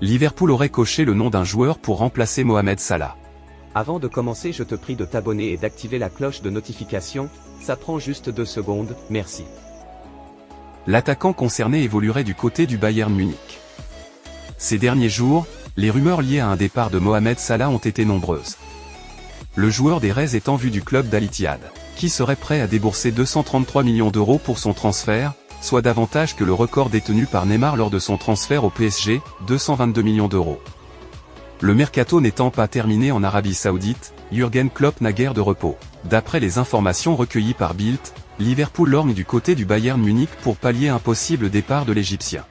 Liverpool aurait coché le nom d'un joueur pour remplacer Mohamed Salah. Avant de commencer, je te prie de t'abonner et d'activer la cloche de notification, ça prend juste 2 secondes, merci. L'attaquant concerné évoluerait du côté du Bayern Munich. Ces derniers jours, les rumeurs liées à un départ de Mohamed Salah ont été nombreuses. Le joueur des Reds est en vue du club d'Al Ittihad, qui serait prêt à débourser 233 millions d'euros pour son transfert, soit davantage que le record détenu par Neymar lors de son transfert au PSG, 222 millions d'euros. Le mercato n'étant pas terminé en Arabie Saoudite, Jürgen Klopp n'a guère de repos. D'après les informations recueillies par Bild, Liverpool lorgne du côté du Bayern Munich pour pallier un possible départ de l'Égyptien.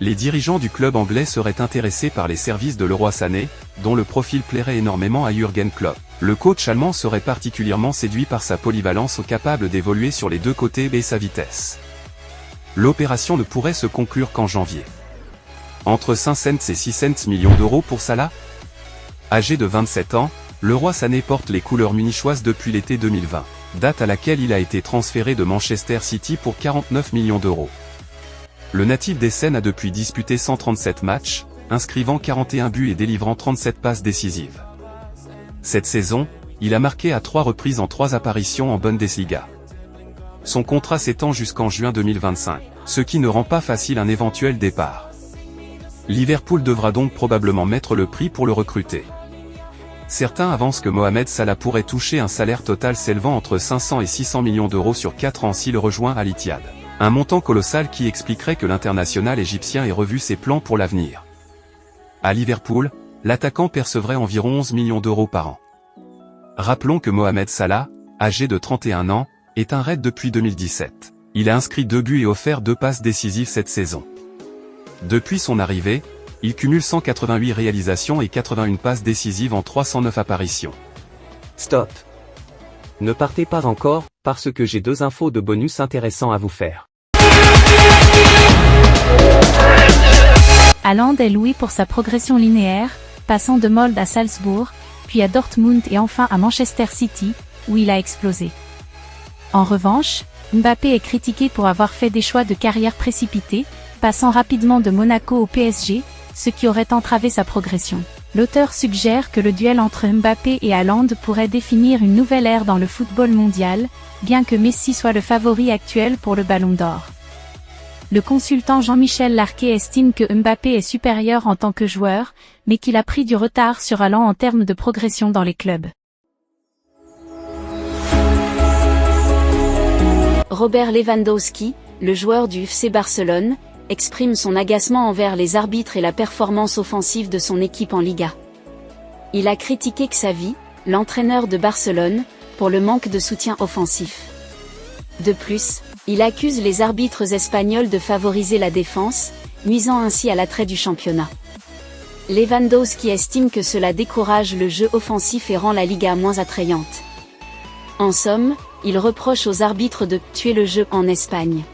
Les dirigeants du club anglais seraient intéressés par les services de Leroy Sané, dont le profil plairait énormément à Jürgen Klopp. Le coach allemand serait particulièrement séduit par sa polyvalence capable d'évoluer sur les deux côtés et sa vitesse. L'opération ne pourrait se conclure qu'en janvier. Entre 5 cents et 6 cents millions d'euros pour Salah. Âgé de 27 ans, Leroy Sané porte les couleurs munichoises depuis l'été 2020, date à laquelle il a été transféré de Manchester City pour 49 millions d'euros. Le natif d'Essen a depuis disputé 137 matchs, inscrivant 41 buts et délivrant 37 passes décisives. Cette saison, il a marqué à 3 reprises en 3 apparitions en Bundesliga. Son contrat s'étend jusqu'en juin 2025, ce qui ne rend pas facile un éventuel départ. Liverpool devra donc probablement mettre le prix pour le recruter. Certains avancent que Mohamed Salah pourrait toucher un salaire total s'élevant entre 500 et 600 millions d'euros sur 4 ans s'il rejoint Al Ittihad. Un montant colossal qui expliquerait que l'international égyptien ait revu ses plans pour l'avenir. À Liverpool, l'attaquant percevrait environ 11 millions d'euros par an. Rappelons que Mohamed Salah, âgé de 31 ans, est un Red depuis 2017. Il a inscrit 2 buts et offert 2 passes décisives cette saison. Depuis son arrivée, il cumule 188 réalisations et 81 passes décisives en 309 apparitions. Stop. Ne partez pas encore, parce que j'ai 2 infos de bonus intéressants à vous faire. Haaland est loué pour sa progression linéaire, passant de Molde à Salzbourg, puis à Dortmund et enfin à Manchester City, où il a explosé. En revanche, Mbappé est critiqué pour avoir fait des choix de carrière précipités, passant rapidement de Monaco au PSG, ce qui aurait entravé sa progression. L'auteur suggère que le duel entre Mbappé et Haaland pourrait définir une nouvelle ère dans le football mondial, bien que Messi soit le favori actuel pour le Ballon d'Or. Le consultant Jean-Michel Larquet estime que Mbappé est supérieur en tant que joueur, mais qu'il a pris du retard sur Haaland en termes de progression dans les clubs. Robert Lewandowski, le joueur du FC Barcelone, exprime son agacement envers les arbitres et la performance offensive de son équipe en Liga. Il a critiqué Xavi, l'entraîneur de Barcelone, pour le manque de soutien offensif. De plus, il accuse les arbitres espagnols de favoriser la défense, nuisant ainsi à l'attrait du championnat. Lewandowski estime que cela décourage le jeu offensif et rend la Liga moins attrayante. En somme, il reproche aux arbitres de « tuer le jeu » en Espagne.